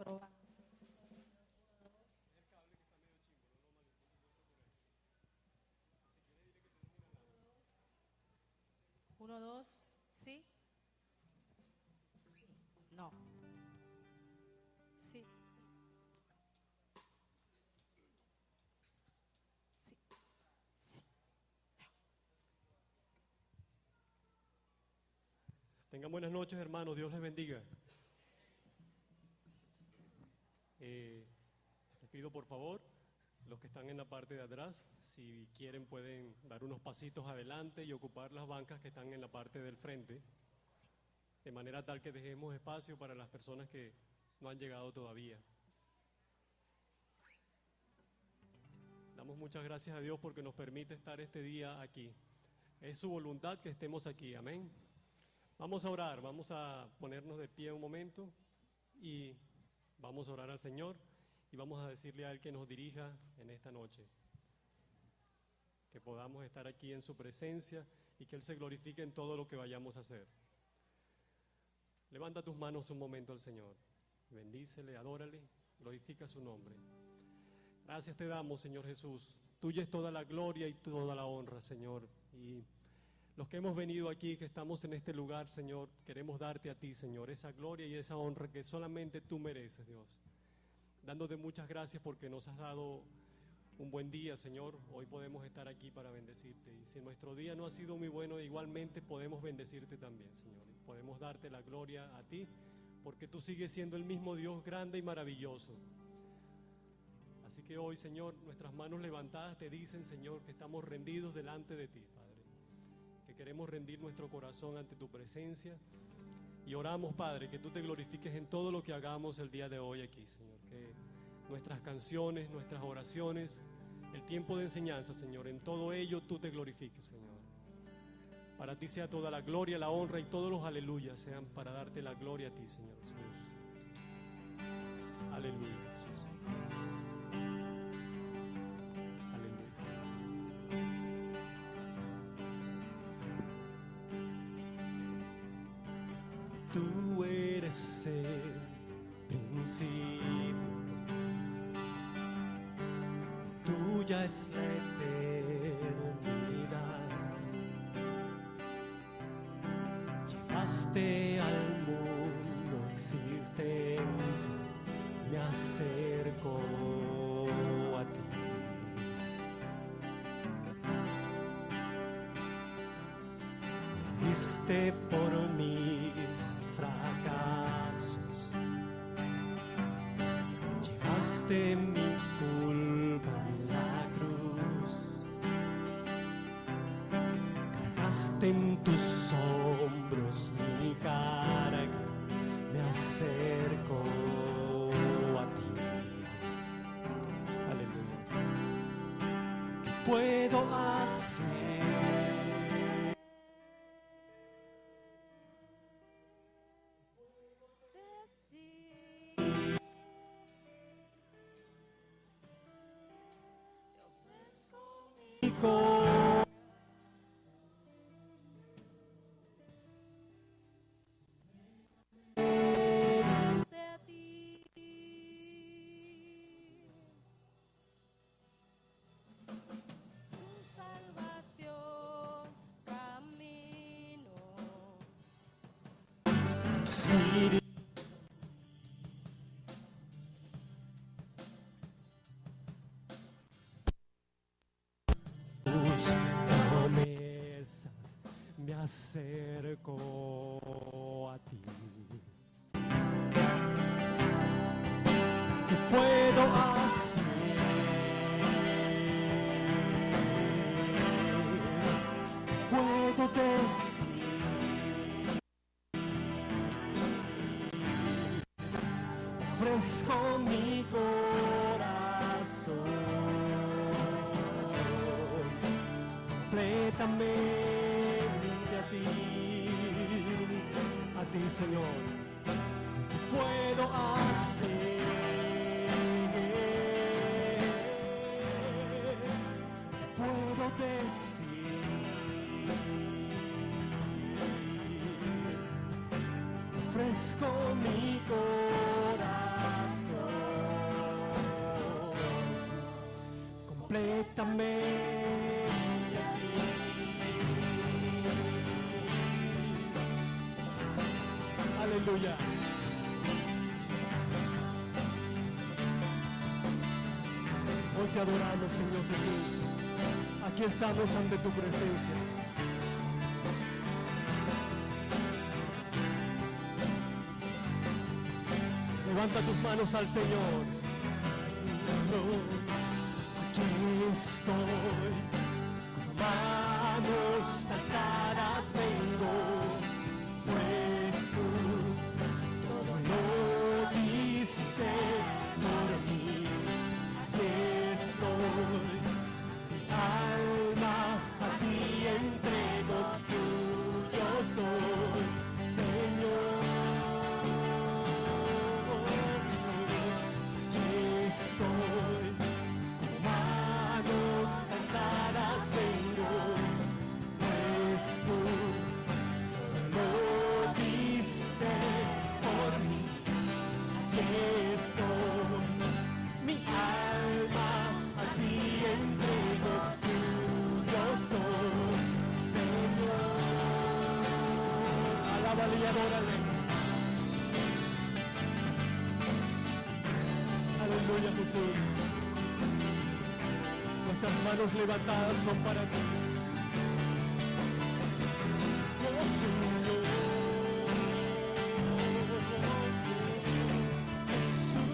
Probando. Uno, dos, sí. No. Sí. Sí. Sí. Tengan buenas noches, hermanos. Dios les bendiga. Les pido por favor, los que están en la parte de atrás, si quieren pueden dar unos pasitos adelante y ocupar las bancas que están en la parte del frente, de manera tal que dejemos espacio para las personas que no han llegado todavía. Damos muchas gracias a Dios porque nos permite estar este día aquí. Es su voluntad que estemos aquí, amén. Vamos a orar, vamos a ponernos de pie un momento y vamos a orar al Señor y vamos a decirle a Él que nos dirija en esta noche. Que podamos estar aquí en su presencia y que Él se glorifique en todo lo que vayamos a hacer. Levanta tus manos un momento al Señor. Bendícele, adórale, glorifica su nombre. Gracias te damos, Señor Jesús. Tuya es toda la gloria y toda la honra, Señor. Y los que hemos venido aquí, que estamos en este lugar, Señor, queremos darte a ti, Señor, esa gloria y esa honra que solamente tú mereces, Dios. Dándote muchas gracias porque nos has dado un buen día, Señor. Hoy podemos estar aquí para bendecirte. Y si nuestro día no ha sido muy bueno, igualmente podemos bendecirte también, Señor. Y podemos darte la gloria a ti, porque tú sigues siendo el mismo Dios grande y maravilloso. Así que hoy, Señor, nuestras manos levantadas te dicen, Señor, que estamos rendidos delante de ti, Padre. Que queremos rendir nuestro corazón ante tu presencia. Y oramos, Padre, que tú te glorifiques en todo lo que hagamos el día de hoy aquí, Señor. Que nuestras canciones, nuestras oraciones, el tiempo de enseñanza, Señor, en todo ello tú te glorifiques, Señor. Para ti sea toda la gloria, la honra y todos los aleluyas sean para darte la gloria a ti, Señor Jesús. Aleluya, Jesús. Tú eres el principio, tuya es la eternidad. Llevaste al mundo existencia, me acerco a ti. Moriste por mis fracasos, llevaste mi culpa en la cruz, cargaste en tus hombros mi carga, me acerco a ti. Aleluya. ¿Qué puedo hacer? Tus promesas me acerco a ti. ¿Qué puedo hacer? ¿Qué puedo decir? Ofrezco mi corazón completamente a ti, Señor. ¿Qué puedo hacer? ¿Qué puedo decir? Ofrezco mi corazón completamente a ti. Aleluya. Hoy te adoramos, Señor Jesús. Aquí estamos ante tu presencia. Levanta tus manos al Señor. Aquí estoy, con manos alzadas vengo, pues tú todo lo diste por mí. Aquí estoy, mi alma a ti entrego, tuyo soy, Señor. Aquí estoy, con manos alzadas vengo, pues tú lo diste por mí. Aquí estoy, mi alma a ti entrego, tuyo soy, Señor. Alábale y adórale. Aleluya, Jesús. Nuestras manos levantadas son para ti. Oh, Señor. Jesús.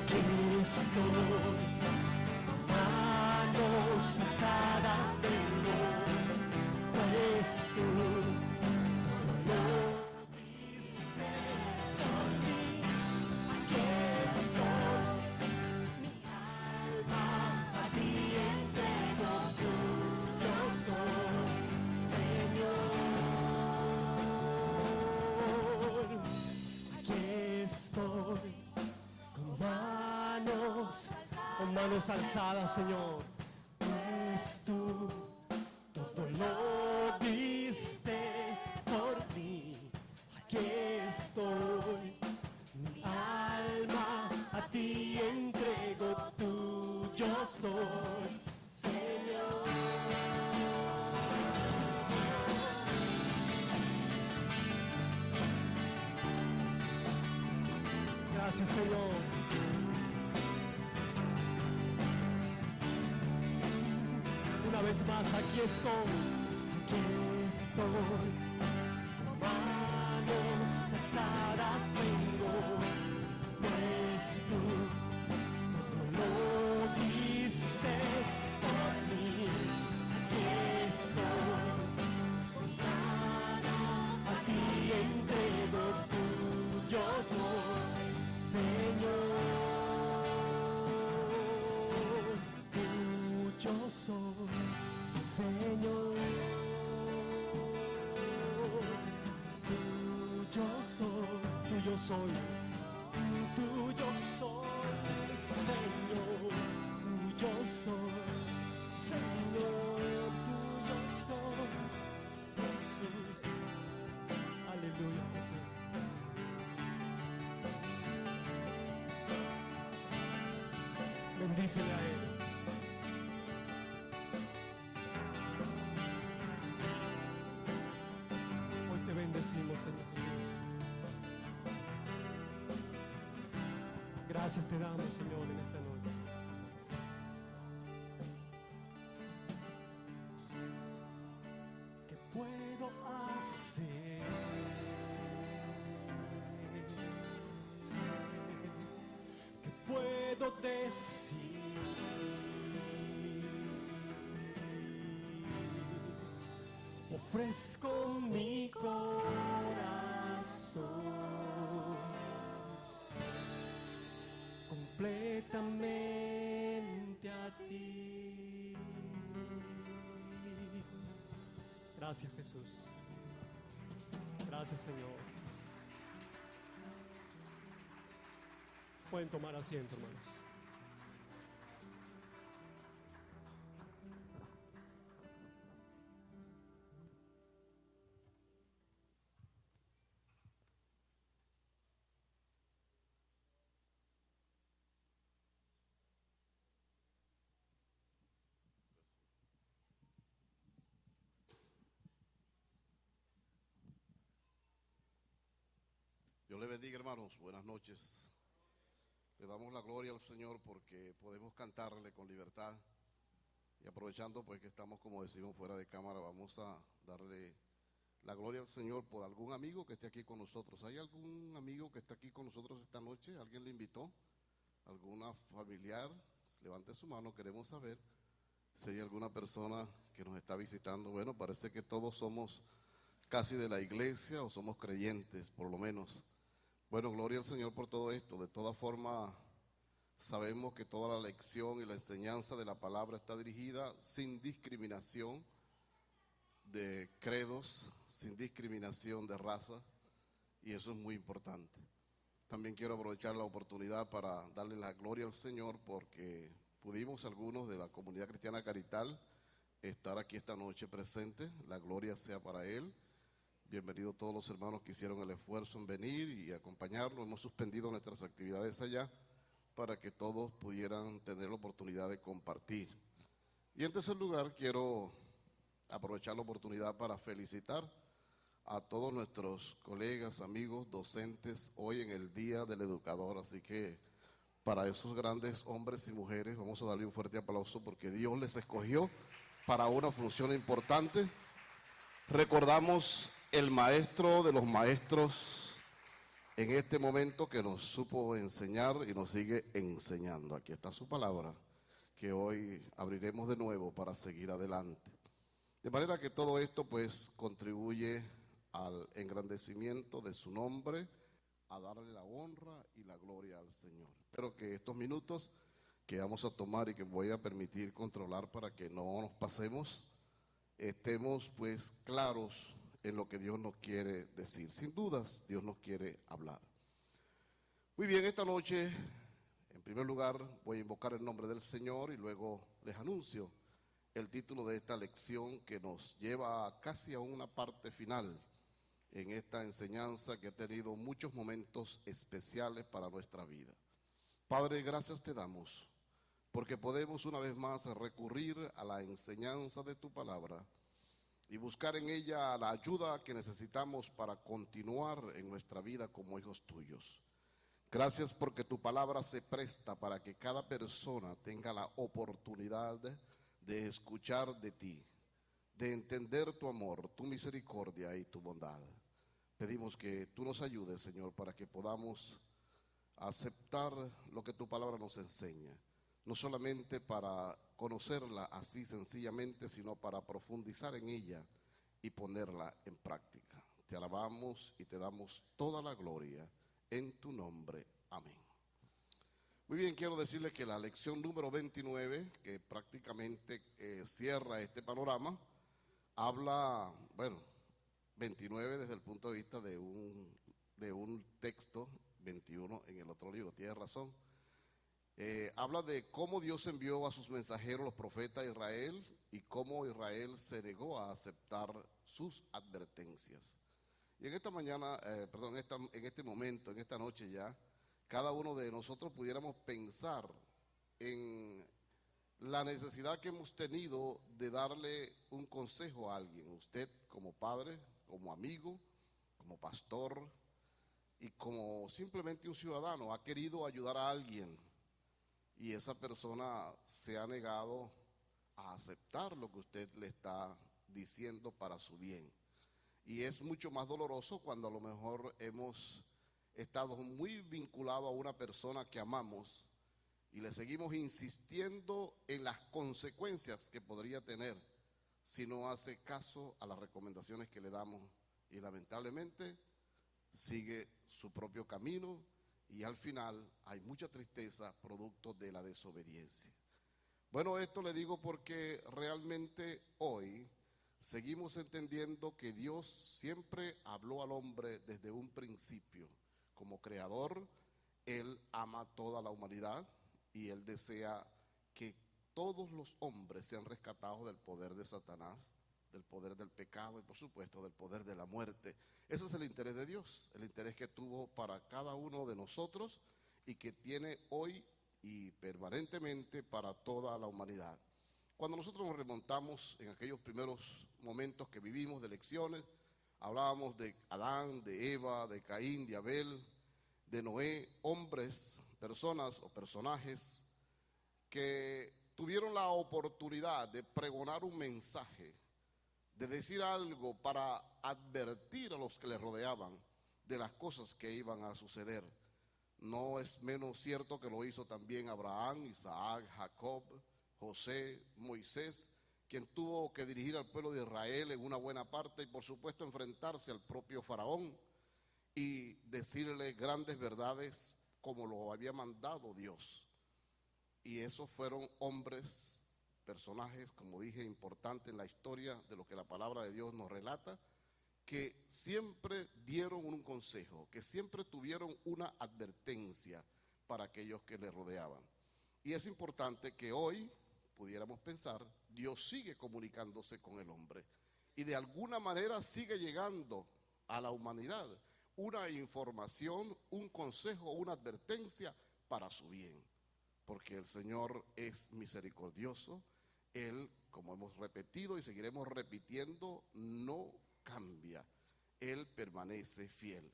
Aquí estoy, manos alzadas vengo, pues tú lo diste por mí. Aquí estoy, mi alma a ti entrego, tuyo soy, Señor. Aquí estoy, con manos alzadas, Señor, pues tú todo lo diste por mí. Aquí estoy, mi alma a ti entrego, tuyo soy, Señor. Gracias, Señor. Una vez más, aquí estoy, con manos alzadas vengo, pues tú todo lo diste por mí. Aquí estoy, mi manos a ti entrego, tuyo soy, Señor. Tuyo soy, Señor. Tuyo soy, tuyo soy, tuyo soy, Señor. Tuyo soy, Señor. Tuyo soy, Jesús. Aleluya, Jesús. Bendícele a Él. Hoy te bendecimos, Señor Jesús. Gracias te damos, Señor, en esta noche. ¿Qué puedo hacer? ¿Qué puedo decir? Ofrezco mi corazón completamente a ti. Gracias, Jesús. Gracias, Señor. Pueden tomar asiento, hermanos. bendiga, hermanos. Buenas noches. Le damos la gloria al Señor porque podemos cantarle con libertad. Y aprovechando pues que estamos, como decimos, fuera de cámara, vamos a darle la gloria al Señor por algún amigo que esté aquí con nosotros. ¿Hay algún amigo que está aquí con nosotros esta noche? ¿Alguien le invitó? ¿Alguna familiar? Levante su mano, queremos saber si hay alguna persona que nos está visitando. Bueno, parece que todos somos casi de la iglesia o somos creyentes, por lo menos. Bueno, gloria al Señor por todo esto. De toda forma, sabemos que toda la lección y la enseñanza de la palabra está dirigida sin discriminación de credos, sin discriminación de raza, y eso es muy importante. También quiero aprovechar la oportunidad para darle la gloria al Señor porque pudimos algunos de la comunidad cristiana Carital estar aquí esta noche presentes. La gloria sea para Él. Bienvenidos todos los hermanos que hicieron el esfuerzo en venir y acompañarnos. Hemos suspendido nuestras actividades allá para que todos pudieran tener la oportunidad de compartir. Y en tercer lugar, quiero aprovechar la oportunidad para felicitar a todos nuestros colegas, amigos, docentes, hoy en el Día del Educador. Así que para esos grandes hombres y mujeres vamos a darle un fuerte aplauso porque Dios les escogió para una función importante. Recordamos el maestro de los maestros en este momento que nos supo enseñar y nos sigue enseñando. Aquí está su palabra, que hoy abriremos de nuevo para seguir adelante. De manera que todo esto pues contribuye al engrandecimiento de su nombre, a darle la honra y la gloria al Señor. Espero que estos minutos que vamos a tomar y que voy a permitir controlar para que no nos pasemos, estemos pues claros en lo que Dios nos quiere decir. Sin dudas, Dios nos quiere hablar. Muy bien, esta noche, en primer lugar, voy a invocar el nombre del Señor y luego les anuncio el título de esta lección que nos lleva casi a una parte final en esta enseñanza que ha tenido muchos momentos especiales para nuestra vida. Padre, gracias te damos porque podemos una vez más recurrir a la enseñanza de tu palabra y buscar en ella la ayuda que necesitamos para continuar en nuestra vida como hijos tuyos. Gracias porque tu palabra se presta para que cada persona tenga la oportunidad de escuchar de ti, de entender tu amor, tu misericordia y tu bondad. Pedimos que tú nos ayudes, Señor, para que podamos aceptar lo que tu palabra nos enseña, no solamente para conocerla así sencillamente, sino para profundizar en ella y ponerla en práctica. Te alabamos y te damos toda la gloria en tu nombre. Amén. Muy bien, quiero decirles que la lección número 29, que prácticamente cierra este panorama, habla, 29 desde el punto de vista de un texto, 21 en el otro libro, tiene razón. Habla de cómo Dios envió a sus mensajeros, los profetas, a Israel, y cómo Israel se negó a aceptar sus advertencias. Y en esta mañana, en este momento, en esta noche ya, cada uno de nosotros pudiéramos pensar en la necesidad que hemos tenido de darle un consejo a alguien. Usted como padre, como amigo, como pastor y como simplemente un ciudadano ha querido ayudar a alguien y esa persona se ha negado a aceptar lo que usted le está diciendo para su bien. Y es mucho más doloroso cuando a lo mejor hemos estado muy vinculados a una persona que amamos y le seguimos insistiendo en las consecuencias que podría tener si no hace caso a las recomendaciones que le damos y lamentablemente sigue su propio camino y al final hay mucha tristeza producto de la desobediencia. Bueno, esto le digo porque realmente hoy seguimos entendiendo que Dios siempre habló al hombre desde un principio. Como creador, Él ama a toda la humanidad y Él desea que todos los hombres sean rescatados del poder de Satanás, del poder del pecado y por supuesto del poder de la muerte. Ese es el interés de Dios, el interés que tuvo para cada uno de nosotros y que tiene hoy y permanentemente para toda la humanidad. Cuando nosotros nos remontamos en aquellos primeros momentos que vivimos de lecciones, hablábamos de Adán, de Eva, de Caín, de Abel, de Noé, hombres, personas o personajes que tuvieron la oportunidad de pregonar un mensaje, de decir algo para advertir a los que les rodeaban de las cosas que iban a suceder. No es menos cierto que lo hizo también Abraham, Isaac, Jacob, José, Moisés, quien tuvo que dirigir al pueblo de Israel en una buena parte y por supuesto enfrentarse al propio faraón y decirle grandes verdades como lo había mandado Dios. Y esos fueron hombres, personajes, como dije, importantes en la historia de lo que la palabra de Dios nos relata, que siempre dieron un consejo, que siempre tuvieron una advertencia para aquellos que les rodeaban. Y es importante que hoy pudiéramos pensar, Dios sigue comunicándose con el hombre y de alguna manera sigue llegando a la humanidad una información, un consejo, una advertencia para su bien. Porque el Señor es misericordioso, Él, como hemos repetido y seguiremos repitiendo, no cambia, Él permanece fiel.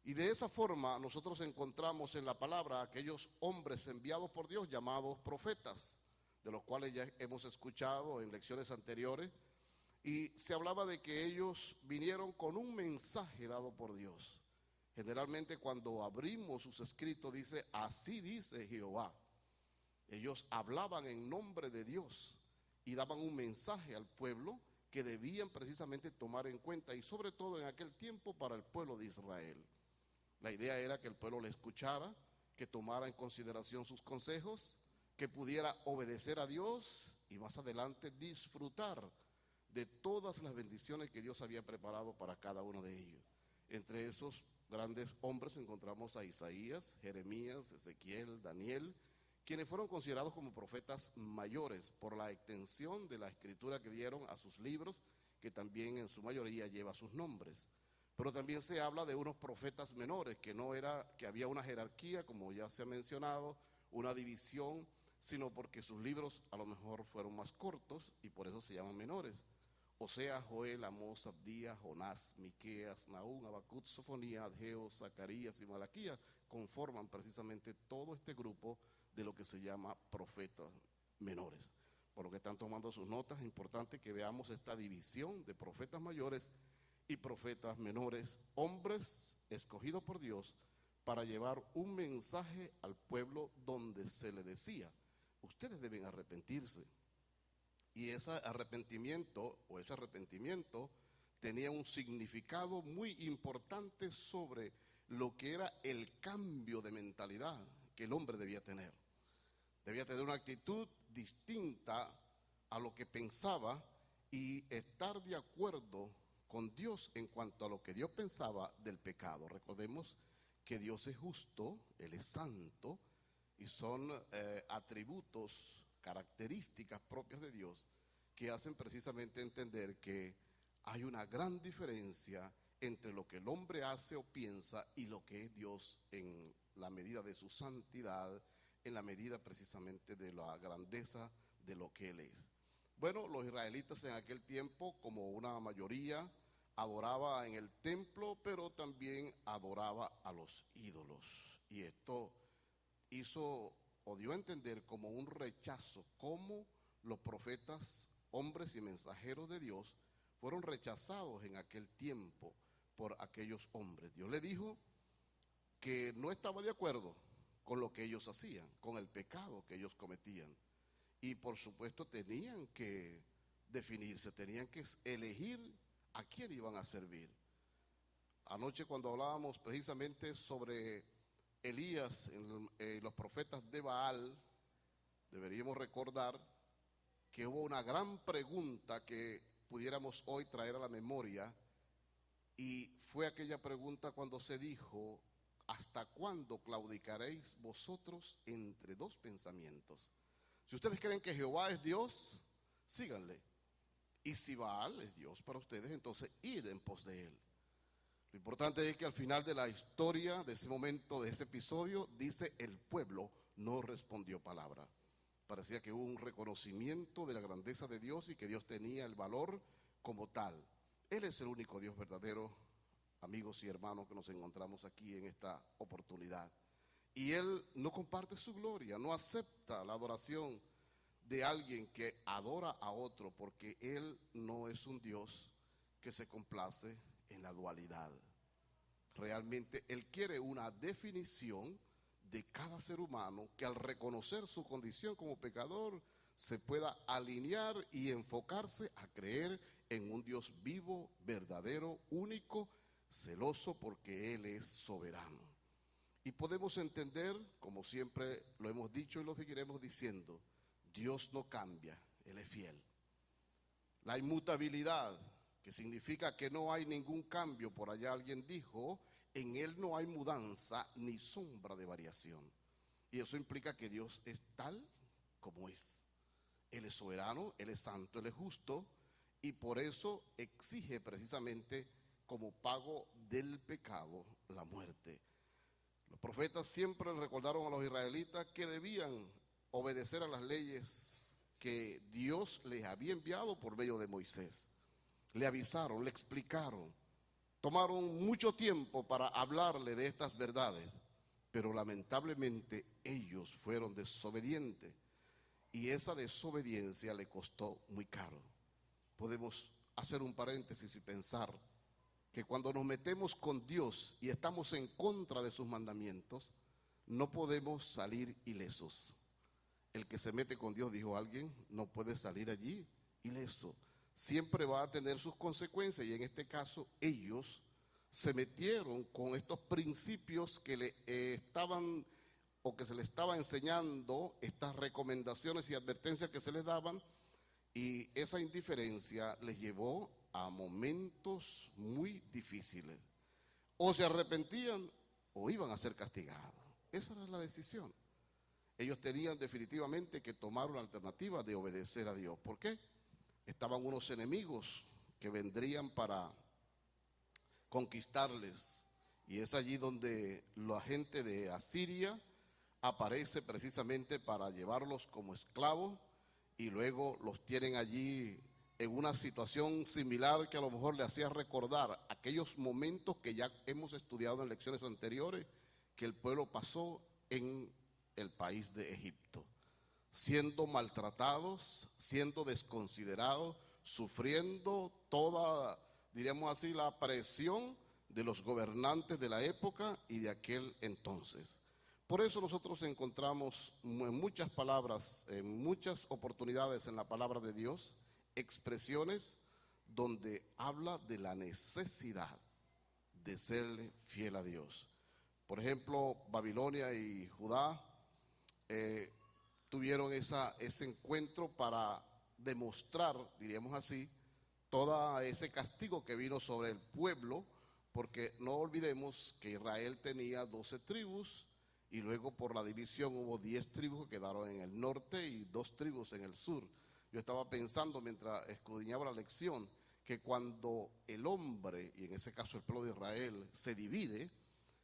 Y de esa forma nosotros encontramos en la palabra aquellos hombres enviados por Dios llamados profetas, de los cuales ya hemos escuchado en lecciones anteriores, y se hablaba de que ellos vinieron con un mensaje dado por Dios. Generalmente cuando abrimos sus escritos dice, así dice Jehová. Ellos hablaban en nombre de Dios y daban un mensaje al pueblo que debían precisamente tomar en cuenta y sobre todo en aquel tiempo para el pueblo de Israel. La idea era que el pueblo le escuchara, que tomara en consideración sus consejos, que pudiera obedecer a Dios y más adelante disfrutar de todas las bendiciones que Dios había preparado para cada uno de ellos. Entre esos grandes hombres encontramos a Isaías, Jeremías, Ezequiel, Daniel, quienes fueron considerados como profetas mayores por la extensión de la escritura que dieron a sus libros, que también en su mayoría lleva sus nombres. Pero también se habla de unos profetas menores, que no era que había una jerarquía, como ya se ha mencionado, una división, sino porque sus libros a lo mejor fueron más cortos y por eso se llaman menores. Oseas, Joel, Amós, Abdías, Jonás, Miqueas, Nahum, Habacuc, Sofonías, Ageo, Zacarías y Malaquías conforman precisamente todo este grupo de lo que se llama profetas menores. Por lo que están tomando sus notas, es importante que veamos esta división de profetas mayores y profetas menores, hombres escogidos por Dios para llevar un mensaje al pueblo donde se le decía, ustedes deben arrepentirse. Y ese arrepentimiento tenía un significado muy importante sobre lo que era el cambio de mentalidad que el hombre debía tener. Debía tener una actitud distinta a lo que pensaba y estar de acuerdo con Dios en cuanto a lo que Dios pensaba del pecado. Recordemos que Dios es justo, Él es santo y son atributos, características propias de Dios que hacen precisamente entender que hay una gran diferencia entre lo que el hombre hace o piensa y lo que es Dios en la medida de su santidad, en la medida precisamente de la grandeza de lo que Él es. Bueno, los israelitas en aquel tiempo, como una mayoría, adoraba en el templo, pero también adoraba a los ídolos. Y esto hizo o dio a entender como un rechazo, como los profetas, hombres y mensajeros de Dios, fueron rechazados en aquel tiempo por aquellos hombres. Dios le dijo que no estaba de acuerdo con lo que ellos hacían, con el pecado que ellos cometían. Y por supuesto tenían que definirse, tenían que elegir a quién iban a servir. Anoche cuando hablábamos precisamente sobre Elías, los profetas de Baal, deberíamos recordar que hubo una gran pregunta que pudiéramos hoy traer a la memoria, y fue aquella pregunta cuando se dijo, ¿hasta cuándo claudicaréis vosotros entre dos pensamientos? Si ustedes creen que Jehová es Dios, síganle. Y si Baal es Dios para ustedes, entonces id en pos de él. Lo importante es que al final de la historia, de ese momento, de ese episodio, dice el pueblo no respondió palabra. Parecía que hubo un reconocimiento de la grandeza de Dios y que Dios tenía el valor como tal. Él es el único Dios verdadero amigos y hermanos que nos encontramos aquí en esta oportunidad. Y él no comparte su gloria, no acepta la adoración de alguien que adora a otro, porque él no es un Dios que se complace en la dualidad. Realmente él quiere una definición de cada ser humano que al reconocer su condición como pecador se pueda alinear y enfocarse a creer en un Dios vivo, verdadero, único, celoso, porque él es soberano. Y podemos entender, como siempre lo hemos dicho y lo seguiremos diciendo, Dios no cambia, él es fiel. La inmutabilidad, que significa que no hay ningún cambio, por allá alguien dijo, en él no hay mudanza ni sombra de variación. Y eso implica que Dios es tal como es. Él es soberano, él es santo, él es justo, y por eso exige precisamente como pago del pecado la muerte. Los profetas siempre recordaron a los israelitas que debían obedecer a las leyes que Dios les había enviado por medio de Moisés. Le avisaron, le explicaron, tomaron mucho tiempo para hablarle de estas verdades, pero lamentablemente ellos fueron desobedientes y esa desobediencia le costó muy caro. Podemos hacer un paréntesis y pensar que cuando nos metemos con Dios y estamos en contra de sus mandamientos, no podemos salir ilesos. El que se mete con Dios, dijo alguien, no puede salir allí ileso. Siempre va a tener sus consecuencias y en este caso ellos se metieron con estos principios que le estaban o que se les estaba enseñando, estas recomendaciones y advertencias que se les daban, y esa indiferencia les llevó a momentos muy difíciles. O se arrepentían o iban a ser castigados. Esa era la decisión. Ellos tenían definitivamente que tomar una alternativa de obedecer a Dios. ¿Por qué? Estaban unos enemigos que vendrían para conquistarles. Y es allí donde la gente de Asiria aparece precisamente para llevarlos como esclavos y luego los tienen allí en una situación similar que a lo mejor le hacía recordar aquellos momentos que ya hemos estudiado en lecciones anteriores que el pueblo pasó en el país de Egipto, siendo maltratados, siendo desconsiderados, sufriendo toda, diríamos así, la presión de los gobernantes de la época y de aquel entonces. Por eso nosotros encontramos en muchas palabras, en muchas oportunidades en la palabra de Dios, expresiones donde habla de la necesidad de serle fiel a Dios. Por ejemplo, Babilonia y Judá tuvieron ese encuentro para demostrar, diríamos así, todo ese castigo que vino sobre el pueblo, porque no olvidemos que Israel tenía 12 tribus y luego por la división hubo 10 tribus que quedaron en el norte y 2 tribus en el sur. Yo estaba pensando mientras escudriñaba la lección que cuando el hombre, y en ese caso el pueblo de Israel, se divide,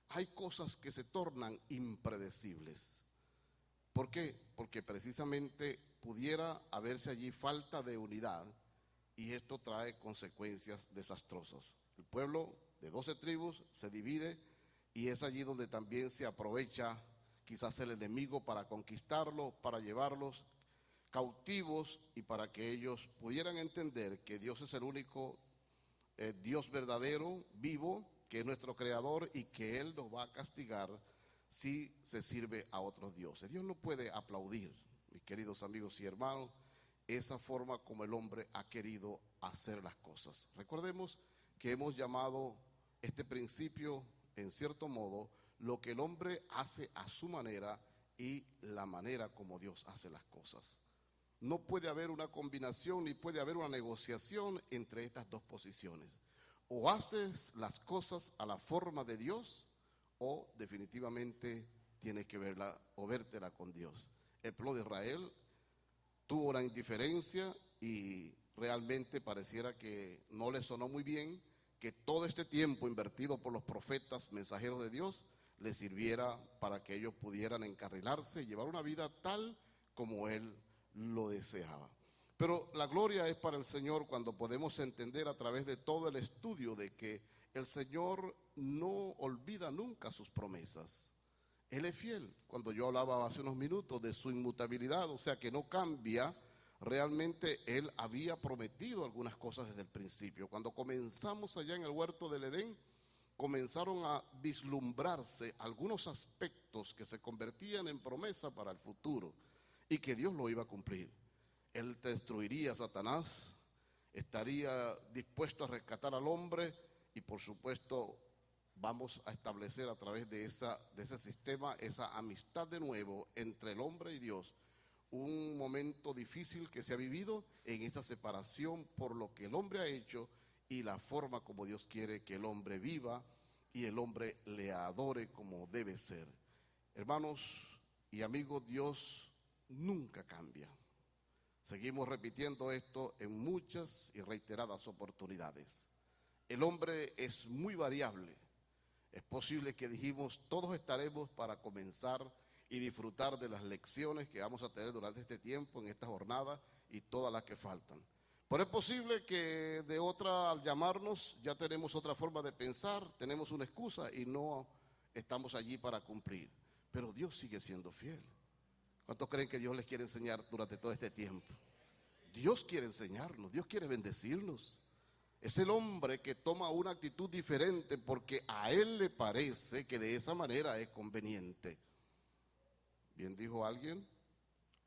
hay cosas que se tornan impredecibles. ¿Por qué? Porque precisamente pudiera haberse allí falta de unidad y esto trae consecuencias desastrosas. El pueblo de 12 tribus se divide y es allí donde también se aprovecha quizás el enemigo para conquistarlos, para llevarlos cautivos y para que ellos pudieran entender que Dios es el único Dios verdadero, vivo, que es nuestro creador y que Él nos va a castigar si se sirve a otros dioses. Dios no puede aplaudir, mis queridos amigos y hermanos, esa forma como el hombre ha querido hacer las cosas. Recordemos que hemos llamado este principio, en cierto modo, lo que el hombre hace a su manera y la manera como Dios hace las cosas. No puede haber una combinación ni puede haber una negociación entre estas dos posiciones. O haces las cosas a la forma de Dios o definitivamente tienes que verla o vértela con Dios. El pueblo de Israel tuvo una indiferencia y realmente pareciera que no le sonó muy bien que todo este tiempo invertido por los profetas, mensajeros de Dios, les sirviera para que ellos pudieran encarrilarse y llevar una vida tal como Él lo deseaba. Pero la gloria es para el Señor cuando podemos entender a través de todo el estudio de que el Señor no olvida nunca sus promesas. Él es fiel. Cuando yo hablaba hace unos minutos de su inmutabilidad, o sea que no cambia, realmente Él había prometido algunas cosas desde el principio. Cuando comenzamos allá en el huerto del Edén, comenzaron a vislumbrarse algunos aspectos que se convertían en promesa para el futuro y que Dios lo iba a cumplir. Él destruiría a Satanás, estaría dispuesto a rescatar al hombre y por supuesto vamos a establecer a través de ese sistema esa amistad de nuevo entre el hombre y Dios. Un momento difícil que se ha vivido en esa separación por lo que el hombre ha hecho y la forma como Dios quiere que el hombre viva y el hombre le adore como debe ser. Hermanos y amigos, Dios nunca cambia. Seguimos repitiendo esto en muchas y reiteradas oportunidades. El hombre es muy variable. Es posible que dijimos, todos estaremos para comenzar y disfrutar de las lecciones que vamos a tener durante este tiempo, en esta jornada y todas las que faltan. Pero es posible que al llamarnos ya tenemos otra forma de pensar, tenemos una excusa y no estamos allí para cumplir. Pero Dios sigue siendo fiel. ¿Cuántos creen que Dios les quiere enseñar durante todo este tiempo? Dios quiere enseñarnos, Dios quiere bendecirnos. Es el hombre que toma una actitud diferente porque a él le parece que de esa manera es conveniente. Bien dijo alguien,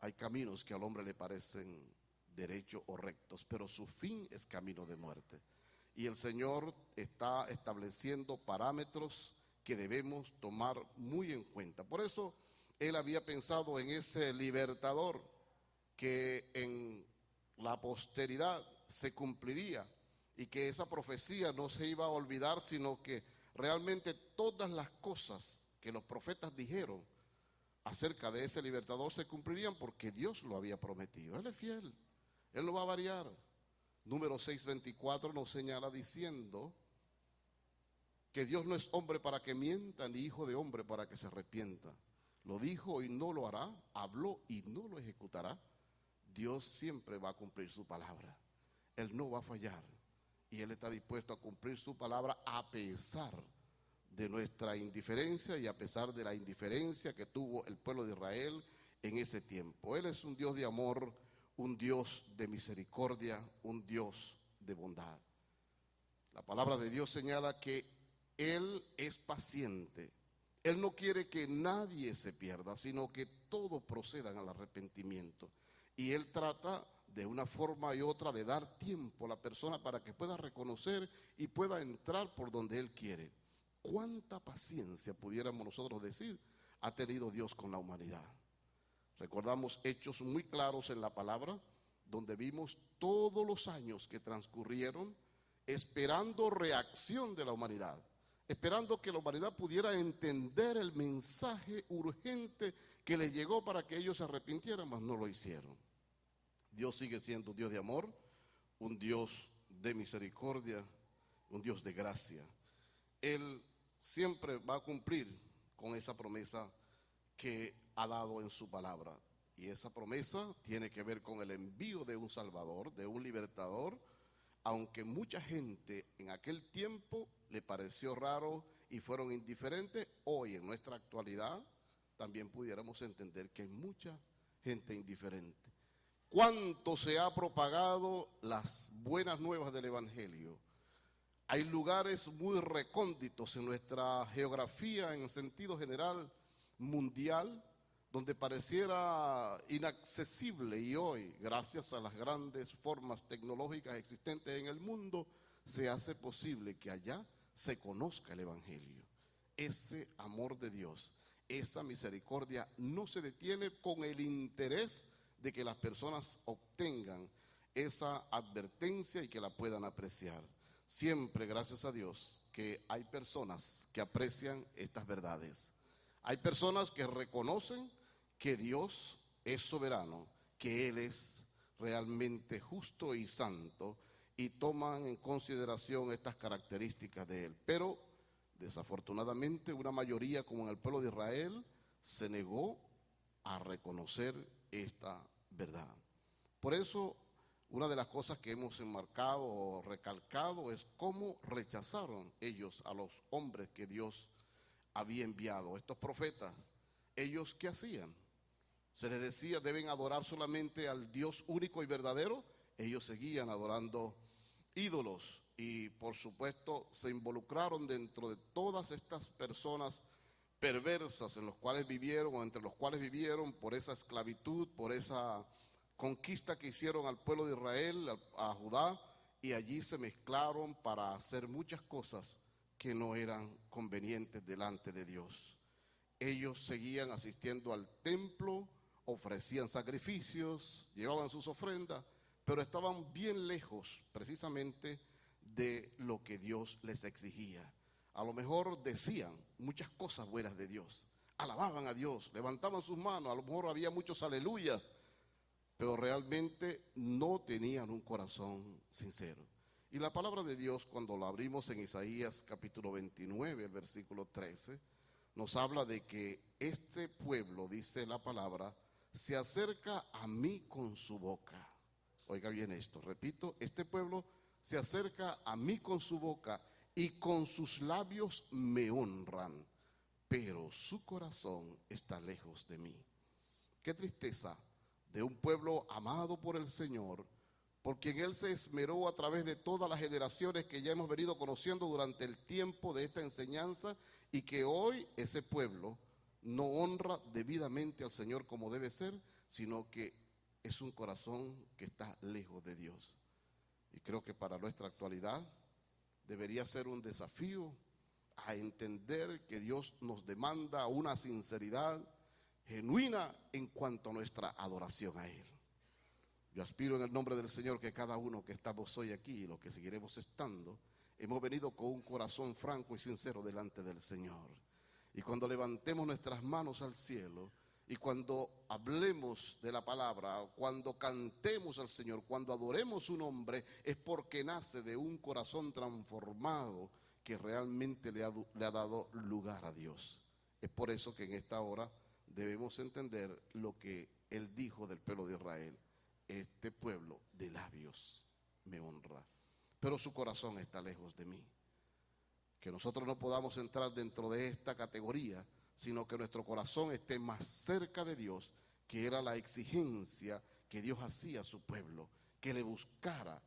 hay caminos que al hombre le parecen derechos o rectos, pero su fin es camino de muerte. Y el Señor está estableciendo parámetros que debemos tomar muy en cuenta. Por eso Él había pensado en ese libertador que en la posteridad se cumpliría y que esa profecía no se iba a olvidar, sino que realmente todas las cosas que los profetas dijeron acerca de ese libertador se cumplirían porque Dios lo había prometido. Él es fiel, Él no va a variar. Número 6:24 nos señala diciendo que Dios no es hombre para que mienta, ni hijo de hombre para que se arrepienta. Lo dijo y no lo hará, habló y no lo ejecutará. Dios siempre va a cumplir su palabra. Él no va a fallar y Él está dispuesto a cumplir su palabra a pesar de nuestra indiferencia y a pesar de la indiferencia que tuvo el pueblo de Israel en ese tiempo. Él es un Dios de amor, un Dios de misericordia, un Dios de bondad. La palabra de Dios señala que Él es paciente. Él no quiere que nadie se pierda, sino que todos procedan al arrepentimiento. Y Él trata de una forma y otra de dar tiempo a la persona para que pueda reconocer y pueda entrar por donde Él quiere. ¿Cuánta paciencia, pudiéramos nosotros decir, ha tenido Dios con la humanidad? Recordamos hechos muy claros en la palabra, donde vimos todos los años que transcurrieron esperando reacción de la humanidad, esperando que la humanidad pudiera entender el mensaje urgente que les llegó para que ellos se arrepintieran, mas no lo hicieron. Dios sigue siendo un Dios de amor, un Dios de misericordia, un Dios de gracia. Él siempre va a cumplir con esa promesa que ha dado en su palabra. Y esa promesa tiene que ver con el envío de un Salvador, de un libertador, aunque mucha gente en aquel tiempo le pareció raro y fueron indiferentes, hoy en nuestra actualidad también pudiéramos entender que hay mucha gente indiferente. ¿Cuánto se ha propagado las buenas nuevas del Evangelio? Hay lugares muy recónditos en nuestra geografía, en sentido general mundial, donde pareciera inaccesible, y hoy, gracias a las grandes formas tecnológicas existentes en el mundo, se hace posible que allá se conozca el Evangelio. Ese amor de Dios, esa misericordia no se detiene con el interés de que las personas obtengan esa advertencia y que la puedan apreciar. Siempre, gracias a Dios, que hay personas que aprecian estas verdades. Hay personas que reconocen que Dios es soberano, que Él es realmente justo y santo y toman en consideración estas características de Él. Pero, desafortunadamente, una mayoría, como en el pueblo de Israel, se negó a reconocer esta verdad. Por eso, una de las cosas que hemos enmarcado o recalcado es cómo rechazaron ellos a los hombres que Dios había enviado. Estos profetas, ¿ellos qué hacían? Se les decía, deben adorar solamente al Dios único y verdadero. Ellos seguían adorando ídolos y por supuesto se involucraron dentro de todas estas personas perversas en los cuales vivieron o entre los cuales vivieron por esa esclavitud, por esa conquista que hicieron al pueblo de Israel, a Judá, y allí se mezclaron para hacer muchas cosas que no eran convenientes delante de Dios. Ellos seguían asistiendo al templo, ofrecían sacrificios, llevaban sus ofrendas, pero estaban bien lejos precisamente de lo que Dios les exigía. A lo mejor decían muchas cosas buenas de Dios, alababan a Dios, levantaban sus manos, a lo mejor había muchos aleluyas, pero realmente no tenían un corazón sincero. Y la palabra de Dios, cuando la abrimos en Isaías capítulo 29, el versículo 13, nos habla de que este pueblo, dice la palabra, se acerca a mí con su boca. Oiga bien esto, repito, este pueblo se acerca a mí con su boca y con sus labios me honran, pero su corazón está lejos de mí. Qué tristeza de un pueblo amado por el Señor, por quien Él se esmeró a través de todas las generaciones que ya hemos venido conociendo durante el tiempo de esta enseñanza, y que hoy ese pueblo no honra debidamente al Señor como debe ser, sino que es un corazón que está lejos de Dios. Y creo que para nuestra actualidad debería ser un desafío a entender que Dios nos demanda una sinceridad genuina en cuanto a nuestra adoración a Él. Yo aspiro en el nombre del Señor que cada uno que estamos hoy aquí y los que seguiremos estando, hemos venido con un corazón franco y sincero delante del Señor. Y cuando levantemos nuestras manos al cielo, y cuando hablemos de la palabra, cuando cantemos al Señor, cuando adoremos su nombre, es porque nace de un corazón transformado que realmente le ha dado lugar a Dios. Es por eso que en esta hora debemos entender lo que Él dijo del pueblo de Israel. Este pueblo de labios me honra, pero su corazón está lejos de mí. Que nosotros no podamos entrar dentro de esta categoría, sino que nuestro corazón esté más cerca de Dios, que era la exigencia que Dios hacía a su pueblo, que le buscara,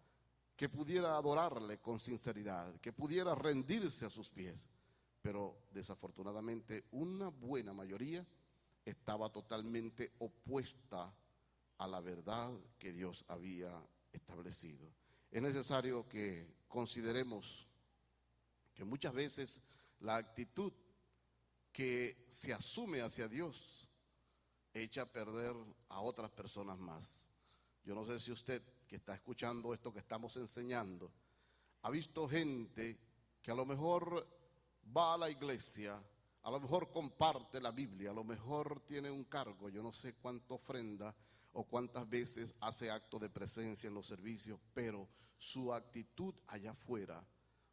que pudiera adorarle con sinceridad, que pudiera rendirse a sus pies. Pero desafortunadamente una buena mayoría estaba totalmente opuesta a la verdad que Dios había establecido. Es necesario que consideremos que muchas veces la actitud que se asume hacia Dios echa a perder a otras personas más. Yo no sé si usted que está escuchando esto que estamos enseñando ha visto gente que a lo mejor va a la iglesia, a lo mejor comparte la Biblia, a lo mejor tiene un cargo, yo no sé cuánto ofrenda o cuántas veces hace acto de presencia en los servicios, pero su actitud allá afuera,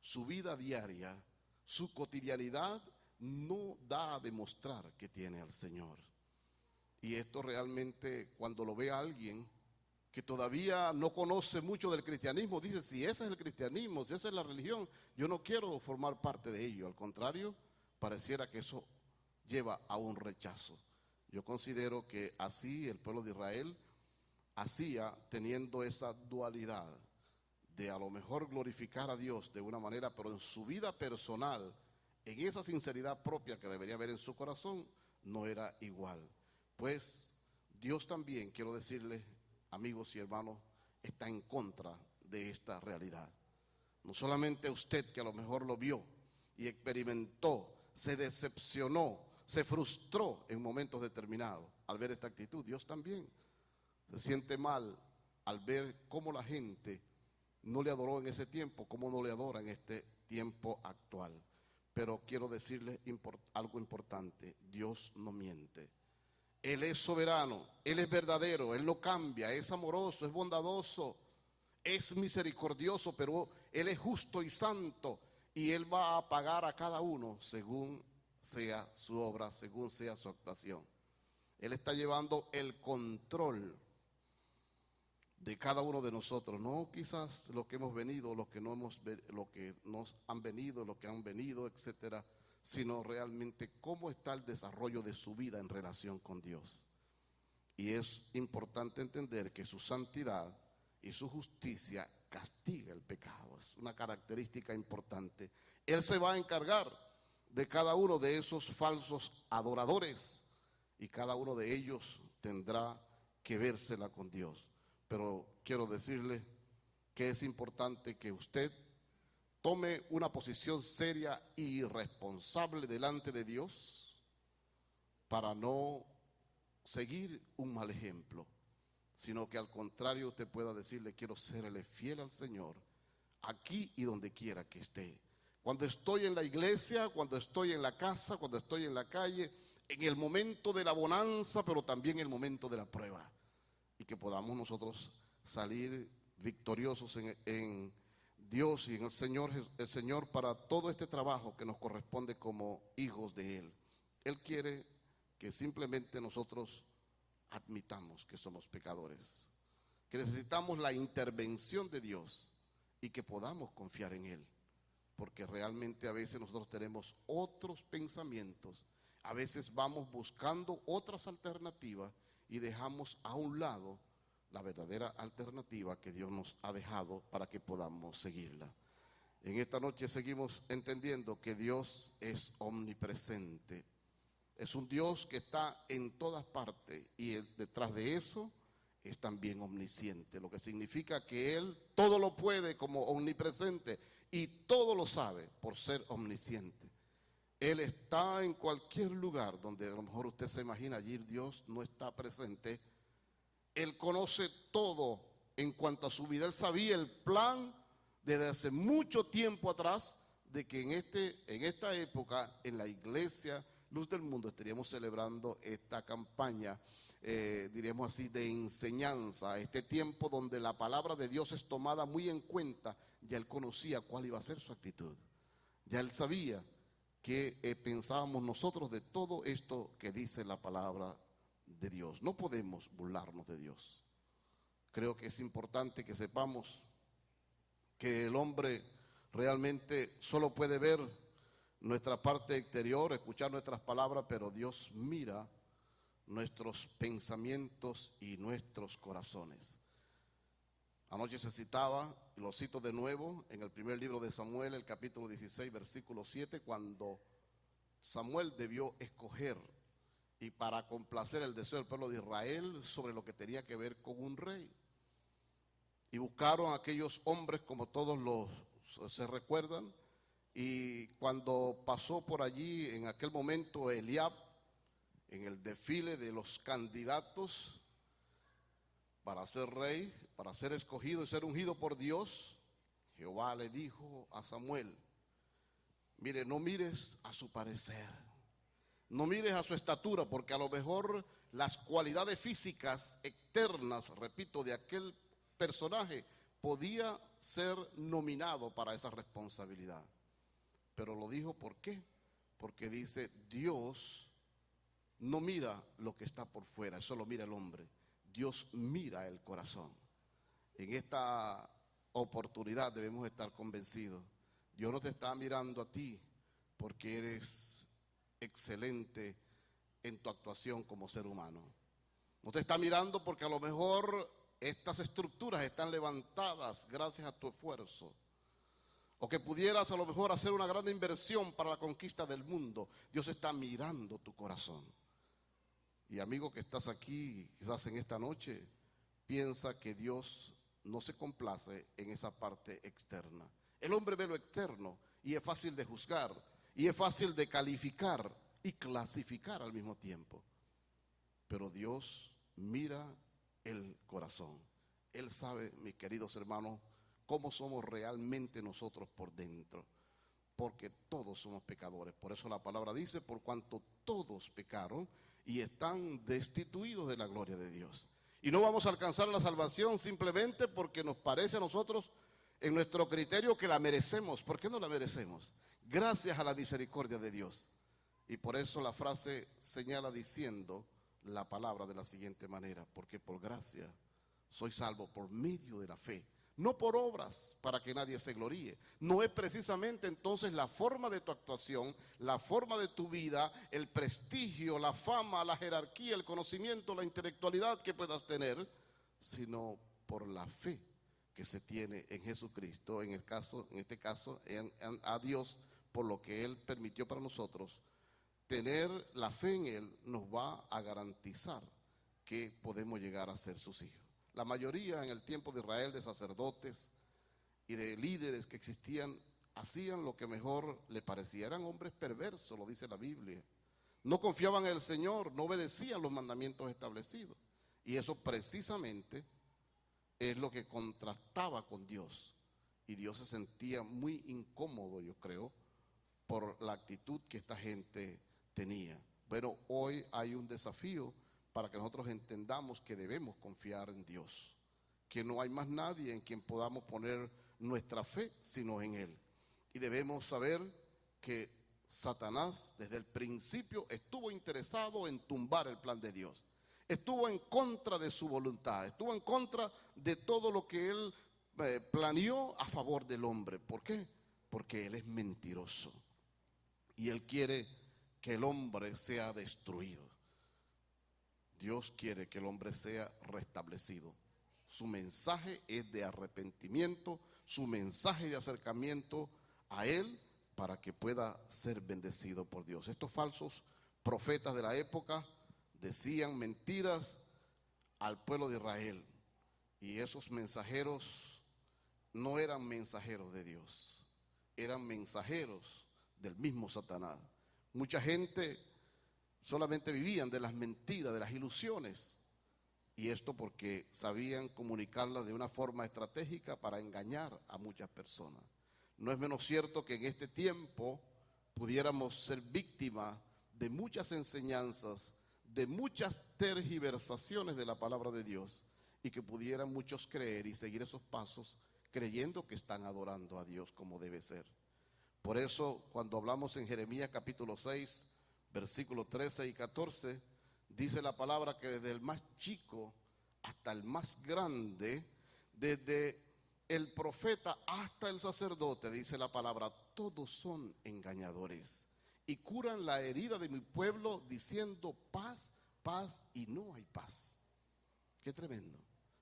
su vida diaria, su cotidianidad no da a demostrar que tiene al Señor. Y esto realmente, cuando lo ve a alguien que todavía no conoce mucho del cristianismo, dice, si ese es el cristianismo, si esa es la religión, yo no quiero formar parte de ello. Al contrario, pareciera que eso lleva a un rechazo. Yo considero que así el pueblo de Israel hacía, teniendo esa dualidad de a lo mejor glorificar a Dios de una manera, pero en su vida personal, en esa sinceridad propia que debería haber en su corazón, no era igual. Pues Dios también, quiero decirles, amigos y hermanos, está en contra de esta realidad. No solamente usted que a lo mejor lo vio y experimentó, se decepcionó, se frustró en momentos determinados al ver esta actitud, Dios también se siente mal al ver cómo la gente no le adoró en ese tiempo, cómo no le adora en este tiempo actual. Pero quiero decirles algo importante, Dios no miente. Él es soberano, Él es verdadero, Él no cambia, es amoroso, es bondadoso, es misericordioso, pero Él es justo y santo, y Él va a pagar a cada uno según sea su obra, según sea su actuación. Él está llevando el control. de cada uno de nosotros, no quizás los que hemos venido, los que no hemos, los que nos han venido, los que han venido, etcétera, sino realmente cómo está el desarrollo de su vida en relación con Dios. Y es importante entender que su santidad y su justicia castiga el pecado. Es una característica importante. Él se va a encargar de cada uno de esos falsos adoradores y cada uno de ellos tendrá que vérsela con Dios. Pero quiero decirle que es importante que usted tome una posición seria y responsable delante de Dios para no seguir un mal ejemplo, sino que al contrario usted pueda decirle: quiero serle fiel al Señor aquí y donde quiera que esté. Cuando estoy en la iglesia, cuando estoy en la casa, cuando estoy en la calle, en el momento de la bonanza, pero también en el momento de la prueba. Y que podamos nosotros salir victoriosos en Dios y en el Señor para todo este trabajo que nos corresponde como hijos de Él. Él quiere que simplemente nosotros admitamos que somos pecadores, que necesitamos la intervención de Dios y que podamos confiar en Él, porque realmente a veces nosotros tenemos otros pensamientos, a veces vamos buscando otras alternativas y dejamos a un lado la verdadera alternativa que Dios nos ha dejado para que podamos seguirla. En esta noche seguimos entendiendo que Dios es omnipresente. Es un Dios que está en todas partes y detrás de eso es también omnisciente, lo que significa que Él todo lo puede como omnipresente y todo lo sabe por ser omnisciente. Él está en cualquier lugar donde a lo mejor usted se imagina allí Dios no está presente. Él conoce todo en cuanto a su vida. Él sabía el plan desde hace mucho tiempo atrás de que en esta época en la iglesia Luz del Mundo estaríamos celebrando esta campaña, diríamos así, de enseñanza, este tiempo donde la palabra de Dios es tomada muy en cuenta. Ya Él conocía cuál iba a ser su actitud, ya Él sabía qué pensábamos nosotros de todo esto que dice la palabra de Dios. No podemos burlarnos de Dios. Creo que es importante que sepamos que el hombre realmente solo puede ver nuestra parte exterior, escuchar nuestras palabras, pero Dios mira nuestros pensamientos y nuestros corazones. Anoche se citaba, y lo cito de nuevo, en el primer libro de Samuel, el capítulo 16, versículo 7, cuando Samuel debió escoger y para complacer el deseo del pueblo de Israel sobre lo que tenía que ver con un rey. Y buscaron a aquellos hombres, como todos se recuerdan, y cuando pasó por allí en aquel momento Eliab, en el desfile de los candidatos para ser rey, para ser escogido y ser ungido por Dios, Jehová le dijo a Samuel: mire, no mires a su parecer, no mires a su estatura, porque a lo mejor las cualidades físicas externas, repito, de aquel personaje podía ser nominado para esa responsabilidad. Pero lo dijo, ¿por qué? Porque dice, Dios no mira lo que está por fuera, eso lo mira el hombre. Dios mira el corazón. En esta oportunidad debemos estar convencidos. Dios no te está mirando a ti porque eres excelente en tu actuación como ser humano. No te está mirando porque a lo mejor estas estructuras están levantadas gracias a tu esfuerzo, o que pudieras a lo mejor hacer una gran inversión para la conquista del mundo. Dios está mirando tu corazón. Y amigo que estás aquí, quizás en esta noche, piensa que Dios no se complace en esa parte externa. El hombre ve lo externo y es fácil de juzgar, y es fácil de calificar y clasificar al mismo tiempo. Pero Dios mira el corazón. Él sabe, mis queridos hermanos, cómo somos realmente nosotros por dentro, porque todos somos pecadores. Por eso la palabra dice, por cuanto todos pecaron y están destituidos de la gloria de Dios. Y no vamos a alcanzar la salvación simplemente porque nos parece a nosotros, en nuestro criterio, que la merecemos. ¿Por qué no la merecemos? Gracias a la misericordia de Dios. Y por eso la frase señala diciendo la palabra de la siguiente manera: porque por gracia soy salvo por medio de la fe, no por obras para que nadie se gloríe. No es precisamente entonces la forma de tu actuación, la forma de tu vida, el prestigio, la fama, la jerarquía, el conocimiento, la intelectualidad que puedas tener, sino por la fe que se tiene en Jesucristo, en este caso, a Dios, por lo que Él permitió para nosotros. Tener la fe en Él nos va a garantizar que podemos llegar a ser sus hijos. La mayoría en el tiempo de Israel de sacerdotes y de líderes que existían hacían lo que mejor le parecía. Eran hombres perversos, lo dice la Biblia. No confiaban en el Señor, no obedecían los mandamientos establecidos. Y eso precisamente es lo que contrastaba con Dios. Y Dios se sentía muy incómodo, yo creo, por la actitud que esta gente tenía. Pero hoy hay un desafío para que nosotros entendamos que debemos confiar en Dios, que no hay más nadie en quien podamos poner nuestra fe sino en Él. Y debemos saber que Satanás desde el principio estuvo interesado en tumbar el plan de Dios. Estuvo en contra de su voluntad, estuvo en contra de todo lo que Él planeó a favor del hombre. ¿Por qué? Porque Él es mentiroso y Él quiere que el hombre sea destruido. Dios quiere que el hombre sea restablecido. Su mensaje es de arrepentimiento, su mensaje de acercamiento a Él para que pueda ser bendecido por Dios. Estos falsos profetas de la época decían mentiras al pueblo de Israel y esos mensajeros no eran mensajeros de Dios, eran mensajeros del mismo Satanás. Mucha gente solamente vivían de las mentiras, de las ilusiones, y esto porque sabían comunicarlas de una forma estratégica para engañar a muchas personas. No es menos cierto que en este tiempo pudiéramos ser víctimas de muchas enseñanzas, de muchas tergiversaciones de la palabra de Dios, y que pudieran muchos creer y seguir esos pasos creyendo que están adorando a Dios como debe ser. Por eso cuando hablamos en Jeremías capítulo 6, versículos 13 y 14, dice la palabra que desde el más chico hasta el más grande, desde el profeta hasta el sacerdote, dice la palabra, todos son engañadores y curan la herida de mi pueblo diciendo paz, paz, y no hay paz. Qué tremendo.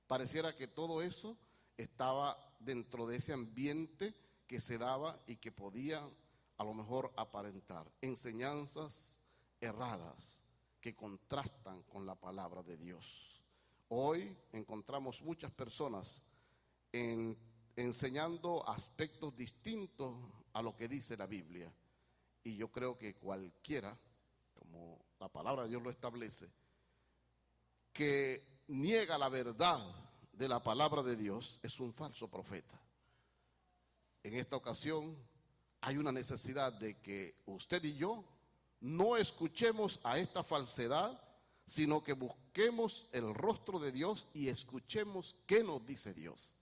Pareciera que todo eso estaba dentro de ese ambiente que se daba y que podía a lo mejor aparentar enseñanzas erradas que contrastan con la palabra de Dios. Hoy encontramos muchas personas enseñando aspectos distintos a lo que dice la Biblia, y yo creo que cualquiera, como la palabra de Dios lo establece, que niega la verdad de la palabra de Dios es un falso profeta. En esta ocasión hay una necesidad de que usted y yo no escuchemos a esta falsedad, sino que busquemos el rostro de Dios y escuchemos qué nos dice Dios.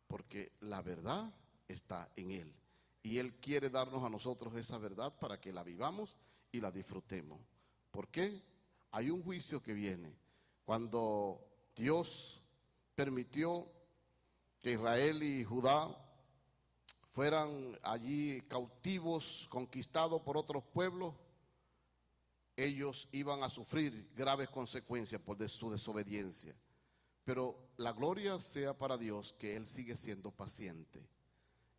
Porque la verdad está en Él. Y Él quiere darnos a nosotros esa verdad para que la vivamos y la disfrutemos. ¿Por qué? Hay un juicio que viene. Cuando Dios permitió que Israel y Judá fueran allí cautivos, conquistados por otros pueblos, ellos iban a sufrir graves consecuencias por su desobediencia. Pero la gloria sea para Dios que Él sigue siendo paciente.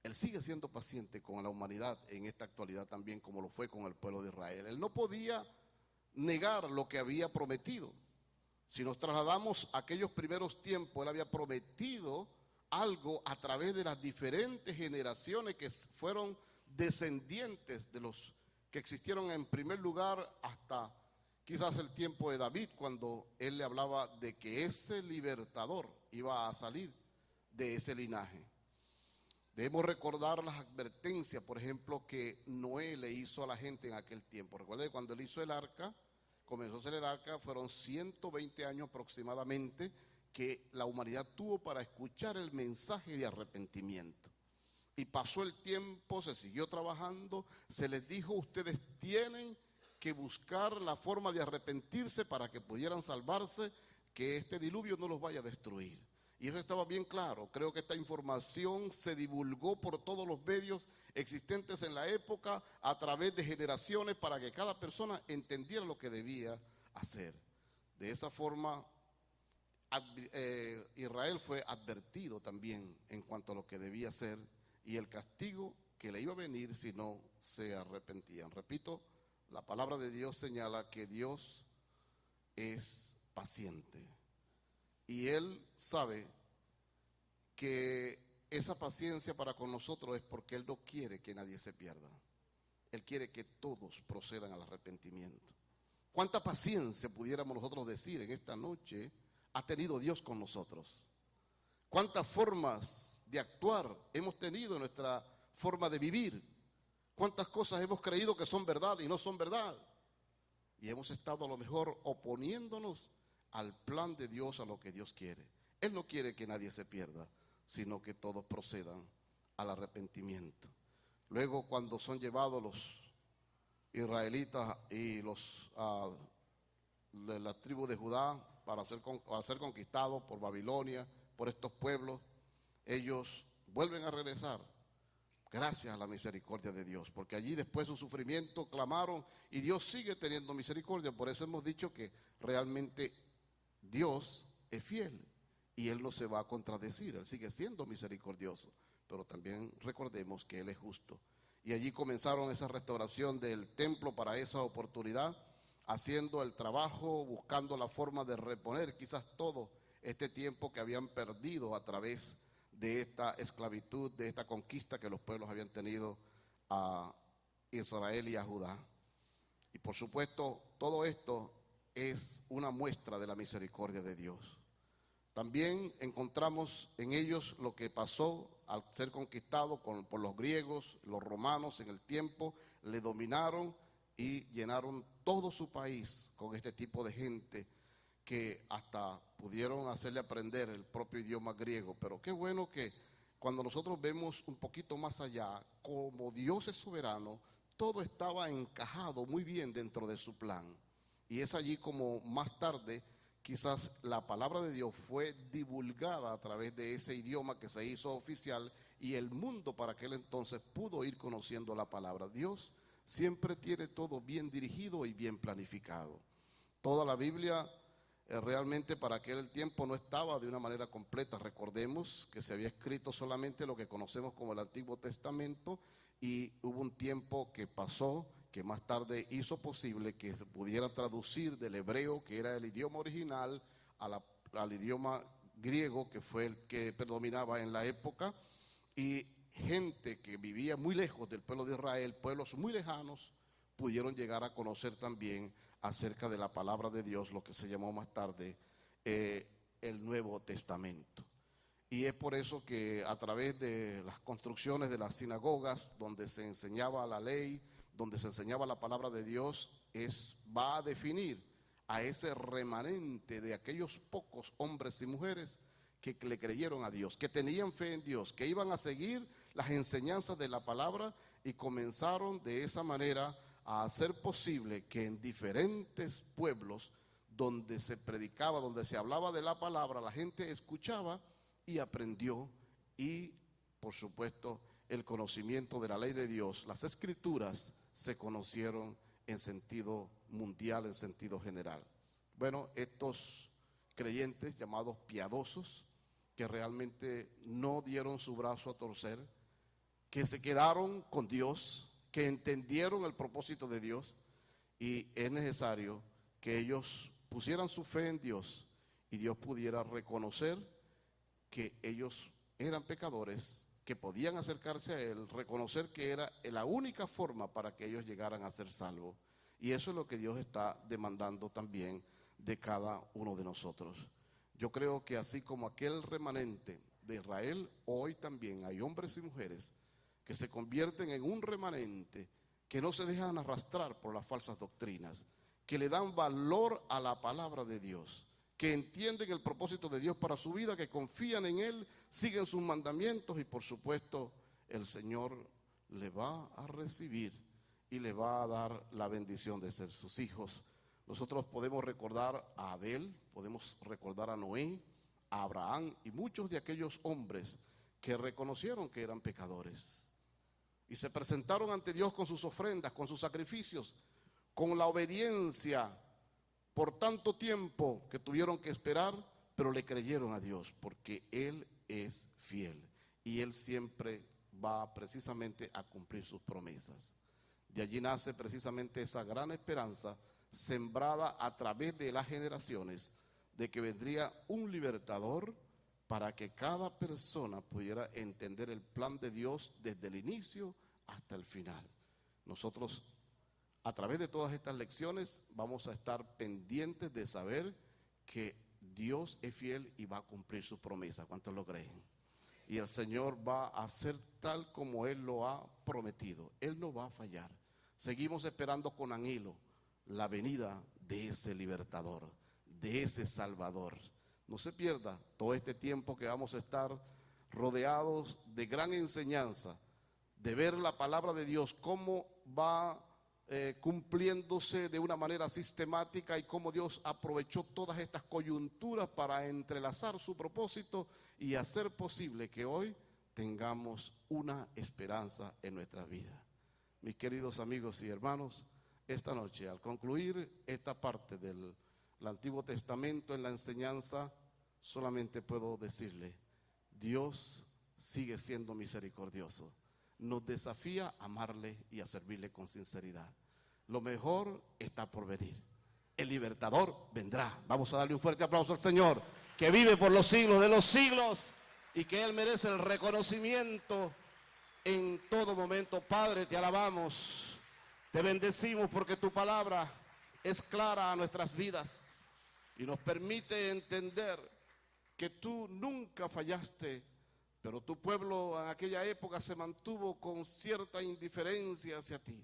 Él sigue siendo paciente con la humanidad en esta actualidad también, como lo fue con el pueblo de Israel. Él no podía negar lo que había prometido. Si nos trasladamos a aquellos primeros tiempos, Él había prometido algo a través de las diferentes generaciones que fueron descendientes de los que existieron en primer lugar hasta quizás el tiempo de David, cuando él le hablaba de que ese libertador iba a salir de ese linaje. Debemos recordar las advertencias, por ejemplo, que Noé le hizo a la gente en aquel tiempo. Recuerden que cuando él hizo el arca, comenzó a hacer el arca, fueron 120 años aproximadamente que la humanidad tuvo para escuchar el mensaje de arrepentimiento. Y pasó el tiempo, se siguió trabajando, se les dijo, ustedes tienen que buscar la forma de arrepentirse para que pudieran salvarse, que este diluvio no los vaya a destruir. Y eso estaba bien claro. Creo que esta información se divulgó por todos los medios existentes en la época a través de generaciones para que cada persona entendiera lo que debía hacer. De esa forma, Israel fue advertido también en cuanto a lo que debía hacer y el castigo que le iba a venir si no se arrepentían. Repito, la palabra de Dios señala que Dios es paciente y Él sabe que esa paciencia para con nosotros es porque Él no quiere que nadie se pierda. Él quiere que todos procedan al arrepentimiento. ¿Cuánta paciencia pudiéramos nosotros decir en esta noche ha tenido Dios con nosotros? ¿Cuántas formas de actuar hemos tenido en nuestra forma de vivir? ¿Cuántas cosas hemos creído que son verdad y no son verdad? Y hemos estado a lo mejor oponiéndonos al plan de Dios, a lo que Dios quiere. Él no quiere que nadie se pierda, sino que todos procedan al arrepentimiento. Luego, cuando son llevados los israelitas y la tribu de Judá para ser conquistados por Babilonia, por estos pueblos, ellos vuelven a regresar gracias a la misericordia de Dios, porque allí después de su sufrimiento clamaron y Dios sigue teniendo misericordia. Por eso hemos dicho que realmente Dios es fiel y Él no se va a contradecir, Él sigue siendo misericordioso, pero también recordemos que Él es justo. Y allí comenzaron esa restauración del templo para esa oportunidad, haciendo el trabajo, buscando la forma de reponer quizás todo este tiempo que habían perdido a través de esta esclavitud, de esta conquista que los pueblos habían tenido a Israel y a Judá. Y por supuesto, todo esto es una muestra de la misericordia de Dios. También encontramos en ellos lo que pasó al ser conquistado por los griegos, los romanos en el tiempo, le dominaron y llenaron todo su país con este tipo de gente que hasta pudieron hacerle aprender el propio idioma griego. Pero qué bueno que cuando nosotros vemos un poquito más allá, como Dios es soberano, todo estaba encajado muy bien dentro de su plan. Y es allí como más tarde quizás la palabra de Dios fue divulgada a través de ese idioma que se hizo oficial y el mundo para aquel entonces pudo ir conociendo la palabra. Dios siempre tiene todo bien dirigido y bien planificado. Toda la Biblia realmente para aquel tiempo no estaba de una manera completa. Recordemos que se había escrito solamente lo que conocemos como el Antiguo Testamento y hubo un tiempo que pasó que más tarde hizo posible que se pudiera traducir del hebreo, que era el idioma original, al idioma griego, que fue el que predominaba en la época, y gente que vivía muy lejos del pueblo de Israel, pueblos muy lejanos, pudieron llegar a conocer también acerca de la palabra de Dios, lo que se llamó más tarde el Nuevo Testamento. Y es por eso que a través de las construcciones de las sinagogas, donde se enseñaba la ley, donde se enseñaba la palabra de Dios, va a definir a ese remanente de aquellos pocos hombres y mujeres que le creyeron a Dios, que tenían fe en Dios, que iban a seguir las enseñanzas de la palabra y comenzaron de esa manera a hacer posible que en diferentes pueblos donde se predicaba, donde se hablaba de la palabra, la gente escuchaba y aprendió y, por supuesto, el conocimiento de la ley de Dios, las escrituras se conocieron en sentido mundial, en sentido general. Bueno, estos creyentes llamados piadosos, que realmente no dieron su brazo a torcer, que se quedaron con Dios, que entendieron el propósito de Dios, y es necesario que ellos pusieran su fe en Dios y Dios pudiera reconocer que ellos eran pecadores, que podían acercarse a Él, reconocer que era la única forma para que ellos llegaran a ser salvos. Y eso es lo que Dios está demandando también de cada uno de nosotros. Yo creo que así como aquel remanente de Israel, hoy también hay hombres y mujeres que se convierten en un remanente, que no se dejan arrastrar por las falsas doctrinas, que le dan valor a la palabra de Dios, que entienden el propósito de Dios para su vida, que confían en Él, siguen sus mandamientos y por supuesto el Señor le va a recibir y le va a dar la bendición de ser sus hijos, Nosotros podemos recordar a Abel, podemos recordar a Noé, a Abraham y muchos de aquellos hombres que reconocieron que eran pecadores y se presentaron ante Dios con sus ofrendas, con sus sacrificios, con la obediencia por tanto tiempo que tuvieron que esperar, pero le creyeron a Dios porque Él es fiel y Él siempre va precisamente a cumplir sus promesas. De allí nace precisamente esa gran esperanza sembrada a través de las generaciones de que vendría un libertador para que cada persona pudiera entender el plan de Dios desde el inicio hasta el final. Nosotros, a través de todas estas lecciones, vamos a estar pendientes de saber que Dios es fiel y va a cumplir sus promesas. ¿Cuántos lo creen? Y el Señor va a hacer tal como Él lo ha prometido. Él no va a fallar. Seguimos esperando con anhelo la venida de ese libertador, de ese salvador. No se pierda todo este tiempo que vamos a estar rodeados de gran enseñanza, de ver la palabra de Dios, cómo va cumpliéndose de una manera sistemática y cómo Dios aprovechó todas estas coyunturas para entrelazar su propósito y hacer posible que hoy tengamos una esperanza en nuestra vida. Mis queridos amigos y hermanos, esta noche, al concluir esta parte del Antiguo Testamento en la enseñanza, solamente puedo decirle, Dios sigue siendo misericordioso. Nos desafía a amarle y a servirle con sinceridad. Lo mejor está por venir. El libertador vendrá. Vamos a darle un fuerte aplauso al Señor, que vive por los siglos de los siglos y que Él merece el reconocimiento en todo momento. Padre, te alabamos, te bendecimos porque tu palabra es clara a nuestras vidas y nos permite entender que tú nunca fallaste, pero tu pueblo en aquella época se mantuvo con cierta indiferencia hacia ti.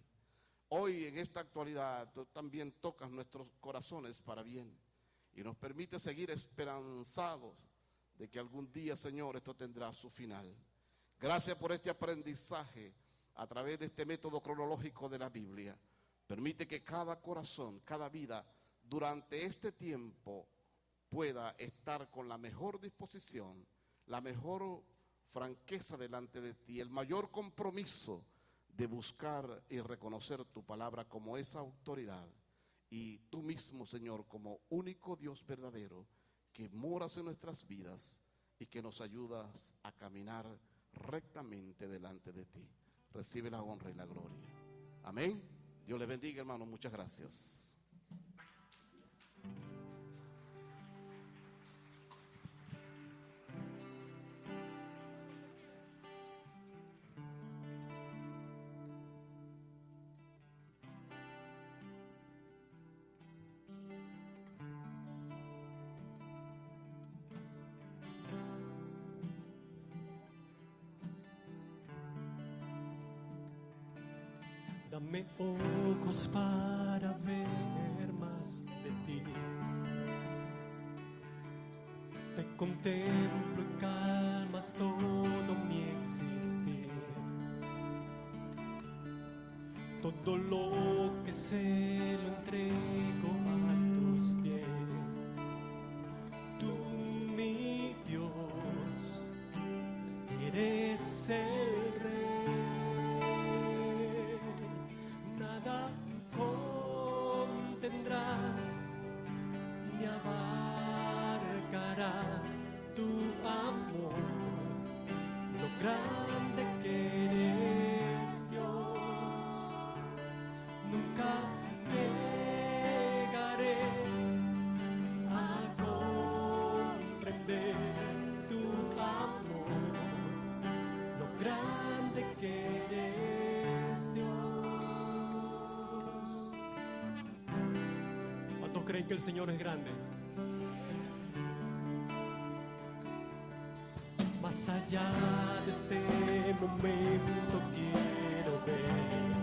Hoy en esta actualidad tú también tocas nuestros corazones para bien y nos permite seguir esperanzados de que algún día, Señor, esto tendrá su final. Gracias por este aprendizaje a través de este método cronológico de la Biblia. Permite que cada corazón, cada vida, durante este tiempo pueda estar con la mejor disposición, la mejor franqueza delante de ti, el mayor compromiso de buscar y reconocer tu palabra como esa autoridad y tú mismo, Señor, como único Dios verdadero que moras en nuestras vidas y que nos ayudas a caminar rectamente delante de ti. Recibe la honra y la gloria. Amén. Dios les bendiga, hermano. Muchas gracias. Dame ojos para ver más de ti. Te contemplo y calmas todo mi existir. Todo lo que sé lo entrego a tus pies. Tú, mi Dios, eres el Rey. Nada contendrá ni abarcará tu amor, lo grande que eres, Dios. Nunca llegaré a comprender tu amor, lo grande que eres, Dios. ¿Cuántos creen que el Señor es grande? Más allá de este momento quiero ver